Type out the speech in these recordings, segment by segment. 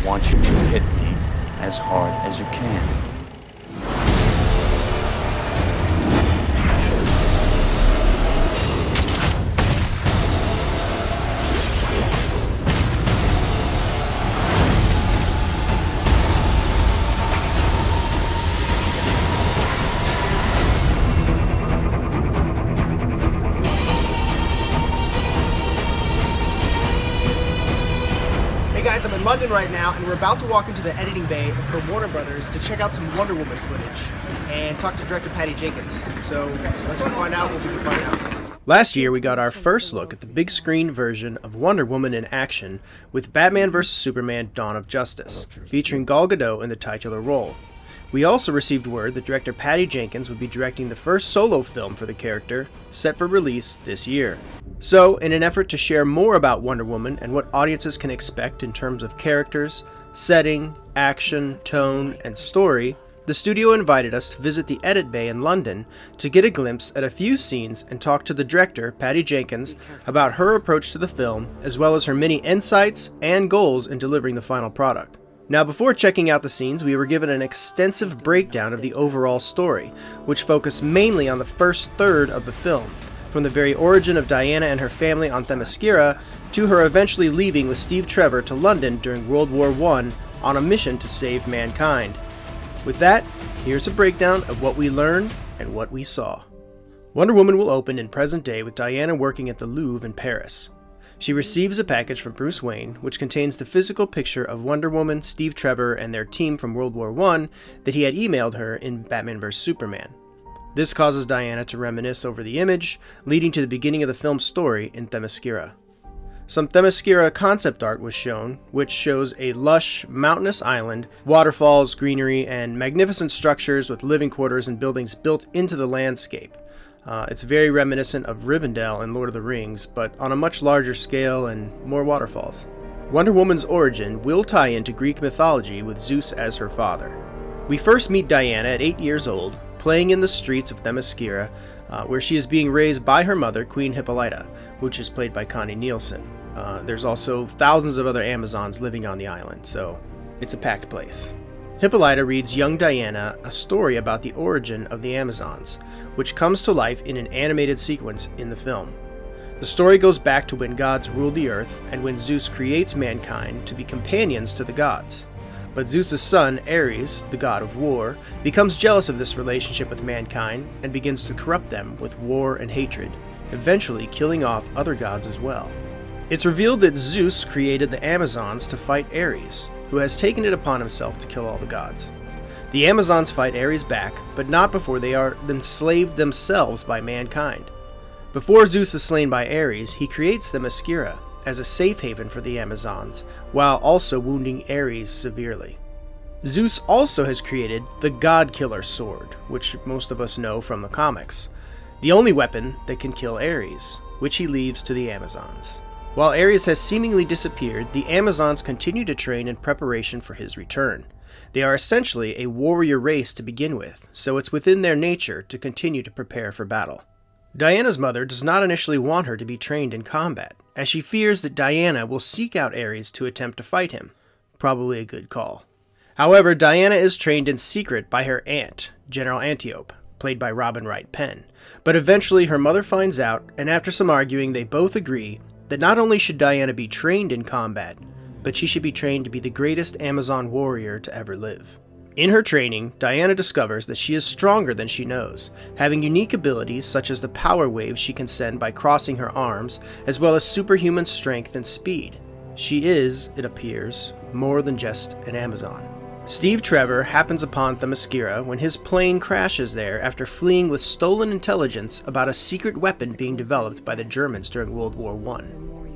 want you to hit me as hard as you can. I'm in London right now, and we're about to walk into the editing bay for Warner Brothers to check out some Wonder Woman footage and talk to director Patty Jenkins. So let's go find out what we can find out. Last year, we got our first look at the big screen version of Wonder Woman in action with Batman vs. Superman: Dawn of Justice, featuring Gal Gadot in the titular role. We also received word that director Patty Jenkins would be directing the first solo film for the character, set for release this year. So, in an effort to share more about Wonder Woman and what audiences can expect in terms of characters, setting, action, tone, and story, the studio invited us to visit the edit bay in London to get a glimpse at a few scenes and talk to the director, Patty Jenkins, about her approach to the film, as well as her many insights and goals in delivering the final product. Now, before checking out the scenes, we were given an extensive breakdown of the overall story, which focused mainly on the first third of the film, from the very origin of Diana and her family on Themyscira to her eventually leaving with Steve Trevor to London during World War I on a mission to save mankind. With that, here's a breakdown of what we learned and what we saw. Wonder Woman will open in present day with Diana working at the Louvre in Paris. She receives a package from Bruce Wayne, which contains the physical picture of Wonder Woman, Steve Trevor, and their team from World War I that he had emailed her in Batman vs. Superman. This causes Diana to reminisce over the image, leading to the beginning of the film's story in Themyscira. Some Themyscira concept art was shown, which shows a lush, mountainous island, waterfalls, greenery, and magnificent structures with living quarters and buildings built into the landscape. It's very reminiscent of Rivendell in Lord of the Rings, but on a much larger scale and more waterfalls. Wonder Woman's origin will tie into Greek mythology with Zeus as her father. We first meet Diana at 8 years old, playing in the streets of Themyscira, where she is being raised by her mother, Queen Hippolyta, which is played by Connie Nielsen. There's also thousands of other Amazons living on the island, so it's a packed place. Hippolyta reads young Diana a story about the origin of the Amazons, which comes to life in an animated sequence in the film. The story goes back to when gods ruled the earth and when Zeus creates mankind to be companions to the gods. But Zeus' son, Ares, the god of war, becomes jealous of this relationship with mankind and begins to corrupt them with war and hatred, eventually killing off other gods as well. It's revealed that Zeus created the Amazons to fight Ares, who has taken it upon himself to kill all the gods. The Amazons fight Ares back, but not before they are enslaved themselves by mankind. Before Zeus is slain by Ares, he creates Themyscira as a safe haven for the Amazons, while also wounding Ares severely. Zeus also has created the God Killer Sword, which most of us know from the comics, the only weapon that can kill Ares, which he leaves to the Amazons. While Ares has seemingly disappeared, the Amazons continue to train in preparation for his return. They are essentially a warrior race to begin with, so it's within their nature to continue to prepare for battle. Diana's mother does not initially want her to be trained in combat, as she fears that Diana will seek out Ares to attempt to fight him. Probably a good call. However, Diana is trained in secret by her aunt, General Antiope, played by Robin Wright Penn. But eventually her mother finds out, and after some arguing they both agree that not only should Diana be trained in combat, but she should be trained to be the greatest Amazon warrior to ever live. In her training, Diana discovers that she is stronger than she knows, having unique abilities such as the power waves she can send by crossing her arms, as well as superhuman strength and speed. She is, it appears, more than just an Amazon. Steve Trevor happens upon Themyscira when his plane crashes there after fleeing with stolen intelligence about a secret weapon being developed by the Germans during World War I.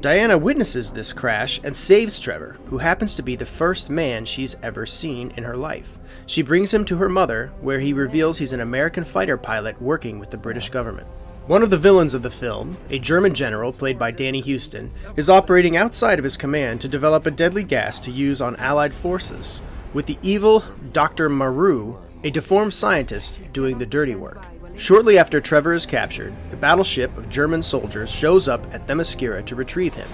Diana witnesses this crash and saves Trevor, who happens to be the first man she's ever seen in her life. She brings him to her mother, where he reveals he's an American fighter pilot working with the British government. One of the villains of the film, a German general played by Danny Huston, is operating outside of his command to develop a deadly gas to use on Allied forces, with the evil Dr. Maru, a deformed scientist, doing the dirty work. Shortly after Trevor is captured, a battleship of German soldiers shows up at Themyscira to retrieve him,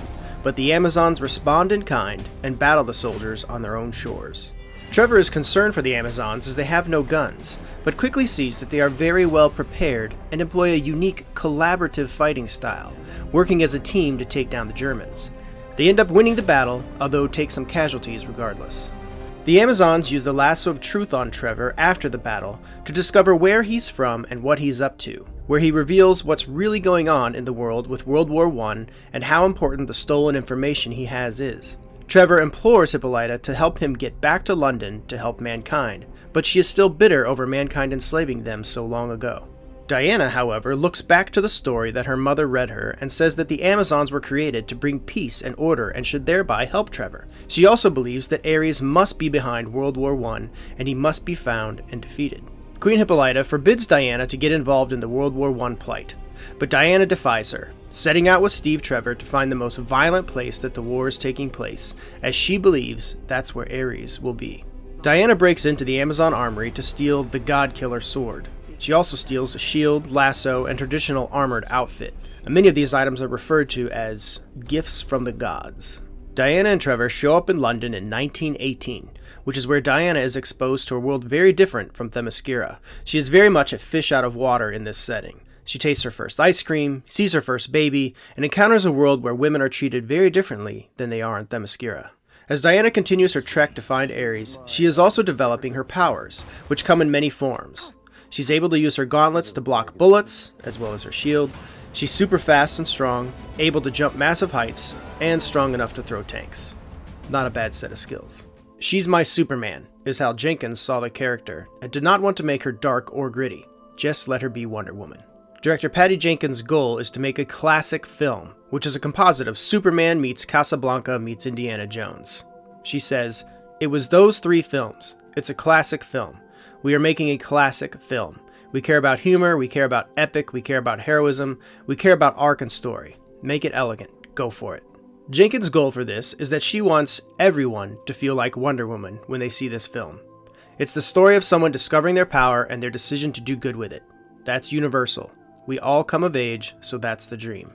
but the Amazons respond in kind and battle the soldiers on their own shores. Trevor is concerned for the Amazons as they have no guns, but quickly sees that they are very well prepared and employ a unique collaborative fighting style, working as a team to take down the Germans. They end up winning the battle, although take some casualties regardless. The Amazons use the lasso of truth on Trevor after the battle to discover where he's from and what he's up to, where he reveals what's really going on in the world with World War I and how important the stolen information he has is. Trevor implores Hippolyta to help him get back to London to help mankind, but she is still bitter over mankind enslaving them so long ago. Diana, however, looks back to the story that her mother read her and says that the Amazons were created to bring peace and order and should thereby help Trevor. She also believes that Ares must be behind World War I and he must be found and defeated. Queen Hippolyta forbids Diana to get involved in the World War I plight, but Diana defies her, setting out with Steve Trevor to find the most violent place that the war is taking place, as she believes that's where Ares will be. Diana breaks into the Amazon armory to steal the God-Killer sword. She also steals a shield, lasso, and traditional armored outfit. And many of these items are referred to as gifts from the gods. Diana and Trevor show up in London in 1918, which is where Diana is exposed to a world very different from Themyscira. She is very much a fish out of water in this setting. She tastes her first ice cream, sees her first baby, and encounters a world where women are treated very differently than they are in Themyscira. As Diana continues her trek to find Ares, she is also developing her powers, which come in many forms. She's able to use her gauntlets to block bullets, as well as her shield. She's super fast and strong, able to jump massive heights, and strong enough to throw tanks. Not a bad set of skills. She's my Superman, is how Jenkins saw the character, and did not want to make her dark or gritty. Just let her be Wonder Woman. Director Patty Jenkins' goal is to make a classic film, which is a composite of Superman meets Casablanca meets Indiana Jones. She says, "It was those three films. It's a classic film. We are making a classic film. We care about humor, we care about epic, we care about heroism, we care about arc and story. Make it elegant. Go for it." Jenkins' goal for this is that she wants everyone to feel like Wonder Woman when they see this film. It's the story of someone discovering their power and their decision to do good with it. That's universal. We all come of age, so that's the dream.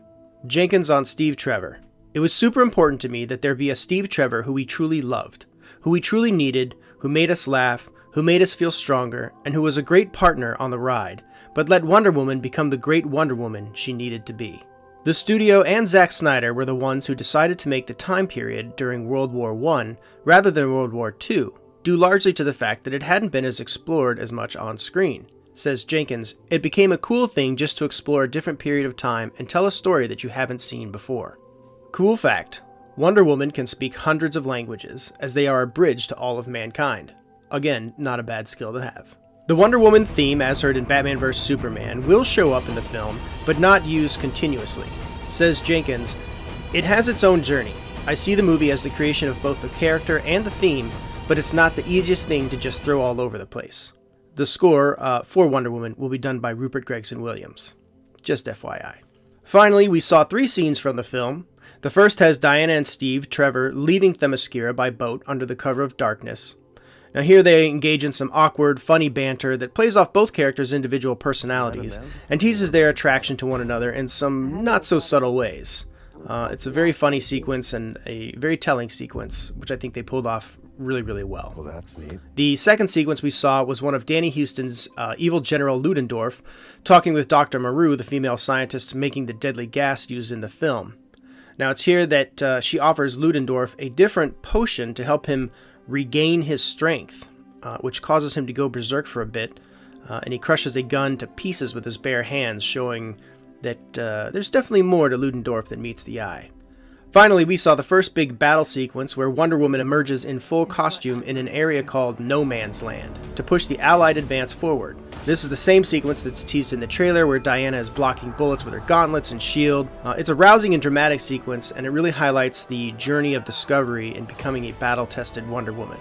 Jenkins on Steve Trevor. It was super important to me that there be a Steve Trevor who we truly loved, who we truly needed, who made us laugh, who made us feel stronger, and who was a great partner on the ride, but let Wonder Woman become the great Wonder Woman she needed to be. The studio and Zack Snyder were the ones who decided to make the time period during World War I rather than World War II, due largely to the fact that it hadn't been as explored as much on screen. Says Jenkins, "It became a cool thing just to explore a different period of time and tell a story that you haven't seen before." Cool fact, Wonder Woman can speak hundreds of languages, as they are a bridge to all of mankind. Again, not a bad skill to have. The Wonder Woman theme, as heard in Batman vs. Superman, will show up in the film, but not used continuously. Says Jenkins, "It has its own journey. I see the movie as the creation of both the character and the theme, but it's not the easiest thing to just throw all over the place." The score for Wonder Woman will be done by Rupert Gregson-Williams. Just FYI. Finally, we saw 3 scenes from the film. The first has Diana and Steve Trevor leaving Themyscira by boat under the cover of darkness. Now here they engage in some awkward, funny banter that plays off both characters' individual personalities and teases their attraction to one another in some not-so-subtle ways. It's a very funny sequence and a very telling sequence, which I think they pulled off really, really well. Well, that's neat. The second sequence we saw was one of Danny Huston's evil General Ludendorff talking with Dr. Maru, the female scientist making the deadly gas used in the film. Now it's here that she offers Ludendorff a different potion to help him regain his strength, which causes him to go berserk for a bit, and he crushes a gun to pieces with his bare hands, showing that there's definitely more to Ludendorff than meets the eye. Finally, we saw the first big battle sequence where Wonder Woman emerges in full costume in an area called No Man's Land to push the Allied advance forward. This is the same sequence that's teased in the trailer where Diana is blocking bullets with her gauntlets and shield. It's a rousing and dramatic sequence, and it really highlights the journey of discovery in becoming a battle-tested Wonder Woman.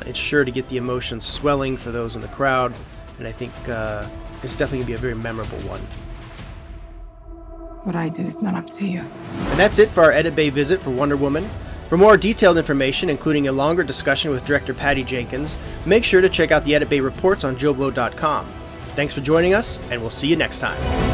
It's sure to get the emotions swelling for those in the crowd, and I think it's definitely going to be a very memorable one. What I do is not up to you. And that's it for our Edit Bay visit for Wonder Woman. For more detailed information, including a longer discussion with director Patty Jenkins, make sure to check out the Edit Bay reports on JoBlo.com. Thanks for joining us, and we'll see you next time.